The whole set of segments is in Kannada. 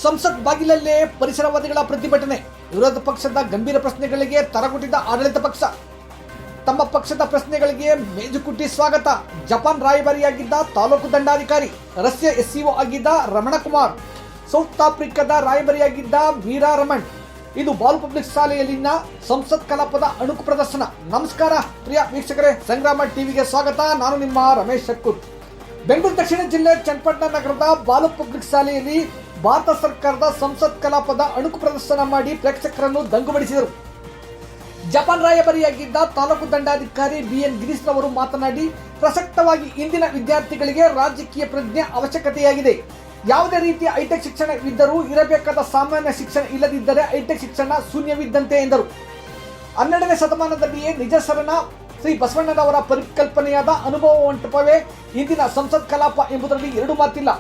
ಸಂಸತ್ ಬಾಗಿಲಲ್ಲೇ ಪರಿಸರವಾದಿಗಳ ಪ್ರತಿಭಟನೆ. ವಿರೋಧ ಪಕ್ಷದ ಗಂಭೀರ ಪ್ರಶ್ನೆಗಳಿಗೆ ತರಗುಟ್ಟಿದ ಆಡಳಿತ ಪಕ್ಷ. ತಮ್ಮ ಪಕ್ಷದ ಪ್ರಶ್ನೆಗಳಿಗೆ ಮೇಜುಕುಟ್ಟಿ ಸ್ವಾಗತ. ಜಪಾನ್ ರಾಯಭಾರಿಯಾಗಿದ್ದ ತಾಲೂಕು ದಂಡಾಧಿಕಾರಿ, ರಷ್ಯಾ SCO ಆಗಿದ್ದ ರಮಣಕುಮಾರ್, ಸೌತ್ ಆಫ್ರಿಕಾದ ರಾಯಭಾರಿಯಾಗಿದ್ದ ವೀರಾ ರಮಣ್. ಇದು ಬಾಲು ಪಬ್ಲಿಕ್ ಶಾಲೆಯಲ್ಲಿನ ಸಂಸತ್ ಕಲಾಪದ ಅಣುಕು ಪ್ರದರ್ಶನ. ನಮಸ್ಕಾರ ಪ್ರಿಯ ವೀಕ್ಷಕರೇ, ಸಂಗ್ರಾಮ ಟಿವಿಗೆ ಸ್ವಾಗತ. ನಾನು ನಿಮ್ಮ ರಮೇಶ್ ಶಕ್ಕೂರ್. ಬೆಂಗಳೂರು ದಕ್ಷಿಣ ಜಿಲ್ಲೆ ಚನ್ನಪಟ್ಟಣ ನಗರದ ಬಾಲು ಪಬ್ಲಿಕ್ ಶಾಲೆಯಲ್ಲಿ ಭಾರತ ಸರ್ಕಾರದ ಸಂಸತ್ ಕಲಾಪದ ಅಣುಕು ಪ್ರದರ್ಶನ ಮಾಡಿ ಪ್ರೇಕ್ಷಕರನ್ನು ದಂಗುಬಡಿಸಿದರು. ಜಪಾನ್ ರಾಯಭಾರಿಯಾಗಿದ್ದ ತಾಲೂಕು ದಂಡಾಧಿಕಾರಿ BN ಗಿರೀಶ್ ರವರು ಮಾತನಾಡಿ, ಪ್ರಸಕ್ತವಾಗಿ ಇಂದಿನ ವಿದ್ಯಾರ್ಥಿಗಳಿಗೆ ರಾಜಕೀಯ ಪ್ರಜ್ಞೆ ಅವಶ್ಯಕತೆಯಾಗಿದೆ. ಯಾವುದೇ ರೀತಿಯ ಹೈಟೆಕ್ ಶಿಕ್ಷಣವಿದ್ದರೂ ಇರಬೇಕಾದ ಸಾಮಾನ್ಯ ಶಿಕ್ಷಣ ಇಲ್ಲದಿದ್ದರೆ ಹೈಟೆಕ್ ಶಿಕ್ಷಣ ಶೂನ್ಯವಿದ್ದಂತೆ ಎಂದರು. 12ನೇ ಶತಮಾನದಲ್ಲಿಯೇ ನಿಜ ಶರಣ ಶ್ರೀ ಬಸವಣ್ಣನವರ ಪರಿಕಲ್ಪನೆಯಾದ ಅನುಭವ ಮಂಟಪವೇ ಇಂದಿನ ಸಂಸತ್ ಕಲಾಪ ಎಂಬುದರಲ್ಲಿ ಎರಡು ಮಾತಿಲ್ಲ.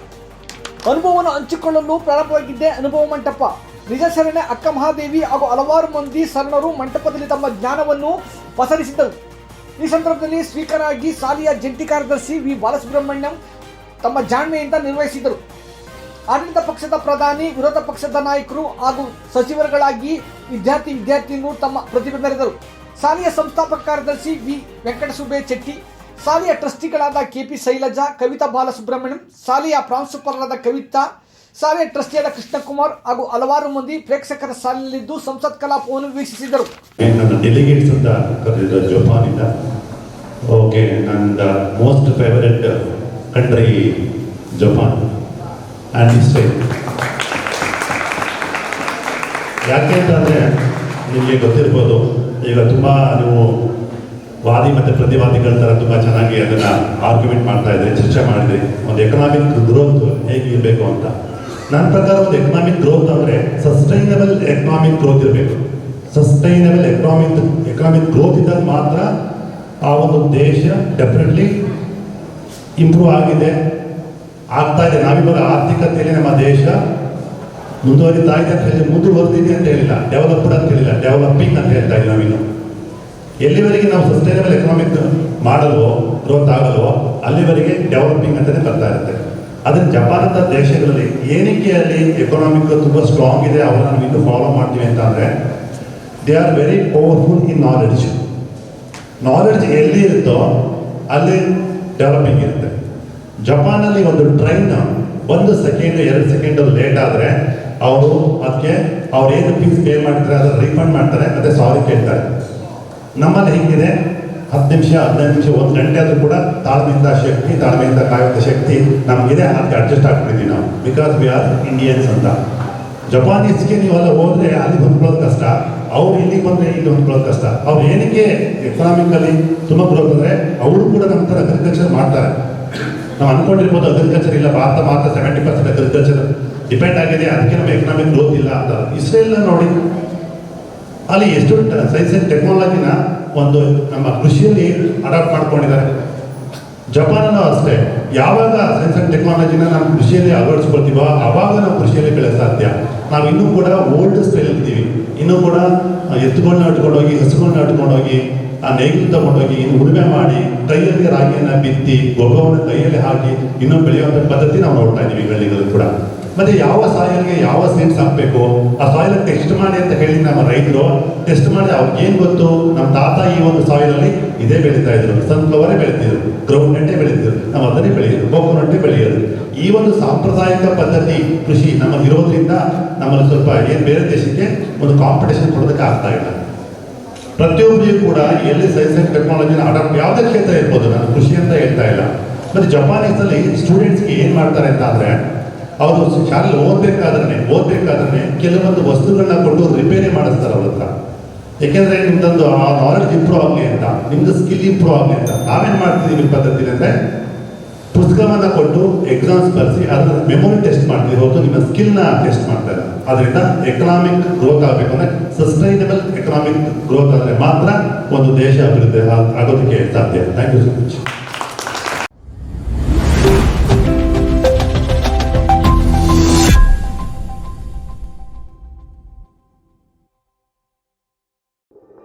ಅನುಭವವನ್ನು ಹಂಚಿಕೊಳ್ಳಲು ಪ್ರಾರಂಭವಾಗಿದ್ದೇ ಅನುಭವ ಮಂಟಪ. ನಿಜ ಶರಣೆ ಅಕ್ಕ ಮಹಾದೇವಿ ಹಾಗೂ ಹಲವಾರು ಮಂದಿ ಶರಣರು ಮಂಟಪದಲ್ಲಿ ತಮ್ಮ ಜ್ಞಾನವನ್ನು ಪಸರಿಸಿದರು. ಈ ಸಂದರ್ಭದಲ್ಲಿ ಸ್ಪೀಕರ್ ಆಗಿ ಶಾಲೆಯ ಜಂಟಿ ಕಾರ್ಯದರ್ಶಿ ವಿ ಬಾಲಸುಬ್ರಹ್ಮಣ್ಯಂ ತಮ್ಮ ಜಾಣ್ಮೆಯಿಂದ ನಿರ್ವಹಿಸಿದರು. ಆಡಳಿತ ಪಕ್ಷದ ಪ್ರಧಾನಿ, ವಿರೋಧ ಪಕ್ಷದ ನಾಯಕರು ಹಾಗೂ ಸಚಿವರುಗಳಾಗಿ ವಿದ್ಯಾರ್ಥಿನಿಯರು ತಮ್ಮ ಪ್ರತಿಭೆ ಮೆರೆದರು. ಶಾಲೆಯ ಸಂಸ್ಥಾಪಕ ಕಾರ್ಯದರ್ಶಿ ವಿ ವೆಂಕಟಸುಬ್ಬೆ ಚೆಟ್ಟಿ, ಶಾಲೆಯ ಟ್ರಸ್ಟಿಗಳಾದ KP ಶೈಲಜಾ, ಕವಿತಾ ಬಾಲಸುಬ್ರಹ್ಮಣ್ಯಂ, ಶಾಲೆಯ ಪ್ರಾಂಶುಪಾಲರಾದ ಕವಿತಾ, ಶಾಲೆಯ ಟ್ರಸ್ಟಿಯಾದ ಕೃಷ್ಣಕುಮಾರ್ ಹಾಗೂ ಹಲವಾರು ಮಂದಿ ಪ್ರೇಕ್ಷಕರ ಸಾಲಿನಲ್ಲಿದ್ದು ಸಂಸತ್ ಕಲಾಪವನ್ನು ವೀಕ್ಷಿಸಿದರು. ನನ್ನ ಡೆಲಿಗೇಟ್ಸ್ ಅಂತ ಕರೆದಿದ್ದ ಜಪಾನಿಂದ, ಓಕೆ, ನನ್ನ most favourite country Japan and Israel. ಯಾಕೆ ಅಂತಂದರೆ ನಿಮಗೆ ಗೊತ್ತಿರ್ಬೋದು, ಈಗ ತುಂಬ ನೀವು ವಾದಿ ಮತ್ತು ಪ್ರತಿವಾದಿಗಳ ಥರ ತುಂಬ ಚೆನ್ನಾಗಿ ಅದನ್ನು ಆರ್ಗ್ಯುಮೆಂಟ್ ಮಾಡ್ತಾ ಇದ್ರಿ, ಚರ್ಚೆ ಮಾಡಿದ್ರಿ. ಒಂದು ಎಕನಾಮಿಕ್ ಗ್ರೋತ್ ಹೇಗೆ ಇರಬೇಕು ಅಂತ. ನನ್ನ ಪ್ರಕಾರ ಒಂದು ಎಕನಾಮಿಕ್ ಗ್ರೋತ್ ಅಂದರೆ ಸಸ್ಟೈನಬಲ್ ಎಕನಾಮಿಕ್ ಗ್ರೋತ್ ಇರಬೇಕು. ಸಸ್ಟೈನಬಲ್ ಎಕನಾಮಿಕ್ ಗ್ರೋತ್ ಇದ್ದಾಗ ಮಾತ್ರ ಆ ಒಂದು ದೇಶ ಡೆಫಿನೆಟ್ಲಿ ಇಂಪ್ರೂವ್ ಆಗಿದೆ, ಆಗ್ತಾ ಇದೆ. ನಾವಿವಾಗ ಆರ್ಥಿಕತೆಯಲ್ಲಿ ನಮ್ಮ ದೇಶ ಮುಂದುವರಿತಾ ಇದೆ ಅಂತ ಹೇಳಿ, ಮುಂದುವರೆದಿದೆ ಅಂತ ಹೇಳಿಲ್ಲ, ಡೆವಲಪ್ಡ್ ಅಂತ ಹೇಳಿಲ್ಲ, ಡೆವಲಪಿಂಗ್ ಅಂತ ಹೇಳ್ತಾ ಇದ್ದೀವಿ ನಾವಿನ್ನು. ಎಲ್ಲಿವರೆಗೆ ನಾವು ಸಸ್ಟೈನಬಲ್ ಎಕನಾಮಿಕ್ ಮಾಡಲ್ವೋ, ಗ್ರೋತ್ ಆಗಲ್ವೋ, ಅಲ್ಲಿವರೆಗೆ ಡೆವಲಪಿಂಗ್ ಅಂತಲೇ ಬರ್ತಾ ಇರುತ್ತೆ. ಅದನ್ನು ಜಪಾನದ ದೇಶಗಳಲ್ಲಿ ಏನಕ್ಕೆ ಅಲ್ಲಿ ಎಕನಾಮಿಕ್ ತುಂಬ ಸ್ಟ್ರಾಂಗ್ ಇದೆ, ಅವ್ರನ್ನ ನಾವು ಇನ್ನೂ ಫಾಲೋ ಮಾಡ್ತೀವಿ ಅಂತ ಅಂದರೆ, they are very powerful in knowledge. Knowledge ಎಲ್ಲಿ ಇರುತ್ತೋ ಅಲ್ಲಿ ಡೆವಲಪಿಂಗ್ ಇರುತ್ತೆ. ಜಪಾನಲ್ಲಿ ಒಂದು ಟ್ರೈನ್ 1 ಸೆಕೆಂಡ್ 2 ಸೆಕೆಂಡ್ ಲೇಟ್ ಆದರೆ ಅವರು ಅದಕ್ಕೆ ಅವ್ರು ಏನು ಫೀಸ್ ಪೇ ಮಾಡ್ತಾರೆ ಅದನ್ನು ರೀಫಂಡ್ ಮಾಡ್ತಾರೆ, ಮತ್ತು ಸಾರಿ ಕೇಳ್ತಾರೆ. ನಮ್ಮಲ್ಲಿ ಹಿಂಗಿದೆ, 10 ನಿಮಿಷ 15 ನಿಮಿಷ 1 ಗಂಟೆ ಆದರೂ ಕೂಡ ತಾಳ್ಮೆಯಿಂದ ಕಾಯುವಂಥ ಶಕ್ತಿ ನಮಗಿದೆ. ಅದಕ್ಕೆ ಅಡ್ಜಸ್ಟ್ ಆಗ್ಬಿಟ್ಟಿದ್ದೀವಿ ನಾವು, ಬಿಕಾಸ್ ವಿ ಆರ್ ಇಂಡಿಯನ್ಸ್ ಅಂತ. ಜಪಾನೀಸ್ಗೆ ನೀವೆಲ್ಲ ಹೋದರೆ ಅಲ್ಲಿ ಹೊಂದ್ಕೊಳ್ಳೋದು ಕಷ್ಟ, ಅವ್ರು ಇಲ್ಲಿಗೆ ಬಂದರೆ ಇಲ್ಲಿ ಹೊಂದ್ಕೊಳ್ಳೋದು ಕಷ್ಟ. ಅವ್ರು ಏನಕ್ಕೆ ಎಕನಾಮಿಕಲ್ಲಿ ತುಂಬ ಗ್ರೋತ್ ಅಂದರೆ ಅವರು ಕೂಡ ನಮ್ಮ ಥರ ಅಗ್ರಿಕಲ್ಚರ್ ಮಾಡ್ತಾರೆ. ನಾವು ಅಂದ್ಕೊಂಡಿರ್ಬೋದು ಅಗ್ರಿಕಲ್ಚರ್ ಇಲ್ಲ, ಭಾರತ ಮಾತ್ರ 70% ಅಗ್ರಿಕಲ್ಚರ್ ಡಿಪೆಂಡ್ ಆಗಿದೆ, ಅದಕ್ಕೆ ನಮ್ಮ ಎಕನಾಮಿಕ್ ಗ್ರೋತ್ ಇಲ್ಲ ಅಂತ. ಇಸ್ರೇಲ್ನ ನೋಡಿ, ಅಲ್ಲಿ ಎಷ್ಟು ಸೈನ್ಸ್ ಆ್ಯಂಡ್ ಟೆಕ್ನಾಲಜಿನ ಒಂದು ನಮ್ಮ ಕೃಷಿಯಲ್ಲಿ ಅಡಾಪ್ಟ್ ಮಾಡ್ಕೊಂಡಿದ್ದಾರೆ. ಜಪಾನಲ್ಲೂ ಅಷ್ಟೇ, ಯಾವಾಗ ಸೈನ್ಸ್ ಆ್ಯಂಡ್ ಟೆಕ್ನಾಲಜಿನ ನಮ್ಮ ಕೃಷಿಯಲ್ಲಿ ಅಳವಡಿಸ್ಕೊಳ್ತೀವೋ ಆವಾಗ ನಾವು ಕೃಷಿಯಲ್ಲಿ ಬೆಳೆ ಸಾಧ್ಯ. ನಾವು ಇನ್ನೂ ಕೂಡ ಓಲ್ಡ್ ಸ್ಟೈಲಲ್ಲಿದ್ದೀವಿ. ಇನ್ನೂ ಕೂಡ ಎತ್ತುಗಳನ್ನ ಇಟ್ಕೊಂಡೋಗಿ, ಹಸುಗಳನ್ನ ಇಟ್ಕೊಂಡೋಗಿ, ಆ ನೇಗಿಲು ತಗೊಂಡೋಗಿ ಉಳುಮೆ ಮಾಡಿ, ಕೈಯಲ್ಲಿ ರಾಗಿಯನ್ನು ಬಿತ್ತಿ, ಗೊಬ್ಬರವನ್ನು ಕೈಯಲ್ಲಿ ಹಾಕಿ ಇನ್ನೂ ಬೆಳೆಯುವಂಥ ಪದ್ಧತಿ ನಾವು ನೋಡ್ತಾ ಇದ್ದೀವಿ ಹಳ್ಳಿಗಳು ಕೂಡ. ಮತ್ತು ಯಾವ ಸಾಯಿಲ್ಗೆ ಯಾವ ಸೀಡ್ಸ್ ಹಾಕಬೇಕು, ಆ ಸಾಯಿಲ್ ಟೆಸ್ಟ್ ಮಾಡಿ ಅಂತ ಹೇಳಿ ನಮ್ಮ ರೈತರು ಟೆಸ್ಟ್ ಮಾಡಿ ಅವ್ರಿಗೆ ಏನು ಗೊತ್ತು, ನಮ್ಮ ತಾತ ಈ ಒಂದು ಸಾಯಿಲಲ್ಲಿ ಇದೇ ಬೆಳೀತಾ ಇದ್ರು, ಸನ್ಫ್ಲವರೇ ಬೆಳೀತಿದ್ರು, ಗ್ರೌಂಡ್ ನಟ್ಟೆ ಬೆಳೀತಿದ್ರು, ನಾವು ಅದನ್ನೇ ಬೆಳೆಯೋದು, ಕೋಕೋನಟ್ಟೆ ಬೆಳೆಯೋದು. ಈ ಒಂದು ಸಾಂಪ್ರದಾಯಿಕ ಪದ್ಧತಿ ಕೃಷಿ ನಮ್ಮಲ್ಲಿ ಇರೋದ್ರಿಂದ ನಮ್ಮಲ್ಲಿ ಸ್ವಲ್ಪ ಏನು ಬೇರೆ ದೇಶಕ್ಕೆ ಒಂದು ಕಾಂಪಿಟೇಷನ್ ಕೊಡೋದಕ್ಕೆ ಆಗ್ತಾ ಇಲ್ಲ. ಪ್ರತಿಯೊಬ್ಬರಿಗೂ ಕೂಡ ಎಲ್ಲಿ ಸೈನ್ಸ್ ಆ್ಯಂಡ್ ಟೆಕ್ನಾಲಜಿನ ಅಡಾಪ್ಟ್ ಯಾವುದೇ ಕ್ಷೇತ್ರ ಇರ್ಬೋದು, ನಾನು ಕೃಷಿ ಅಂತ ಹೇಳ್ತಾ ಇಲ್ಲ. ಮತ್ತು ಜಪಾನೀಸಲ್ಲಿ ಸ್ಟೂಡೆಂಟ್ಸ್ಗೆ ಏನು ಮಾಡ್ತಾರೆ ಅಂತ ಅಂದರೆ, ಅವರು ಶಾಲೆಯಲ್ಲಿ ಓದಬೇಕಾದ್ರೆ ಕೆಲವೊಂದು ವಸ್ತುಗಳನ್ನ ಕೊಟ್ಟು ರಿಪೇರಿ ಮಾಡಿಸ್ತಾರೆ ಅವ್ರ ಹತ್ರ. ಏಕೆಂದರೆ ನಿಮ್ದೊಂದು ಆ ನಾಲೆಡ್ಜ್ ಇಂಪ್ರೂವ್ ಆಗಲಿ ಅಂತ, ನಿಮ್ದು ಸ್ಕಿಲ್ ಇಂಪ್ರೂವ್ ಆಗಲಿ ಅಂತ. ನಾವೇನು ಮಾಡ್ತಿದ್ದೀವಿ ಪದ್ಧತಿ ಅಂದರೆ, ಪುಸ್ತಕವನ್ನು ಕೊಟ್ಟು ಎಕ್ಸಾಮ್ಸ್ ಬರೆಸಿ ಅದನ್ನ ಮೆಮೊರಿ ಟೆಸ್ಟ್ ಮಾಡ್ತೀವಿ ಹೊರತು ನಿಮ್ಮ ಸ್ಕಿಲ್ನ ಟೆಸ್ಟ್ ಮಾಡ್ತಾ ಇಲ್ಲ. ಅದರಿಂದ ಎಕನಾಮಿಕ್ ಗ್ರೋತ್ ಆಗಬೇಕು ಅಂದರೆ ಸಸ್ಟೈನಬಲ್ ಎಕನಾಮಿಕ್ ಗ್ರೋತ್ ಆದರೆ ಮಾತ್ರ ಒಂದು ದೇಶ ಅಭಿವೃದ್ಧಿ ಆಗೋದಕ್ಕೆ ಸಾಧ್ಯ. Thank you so much.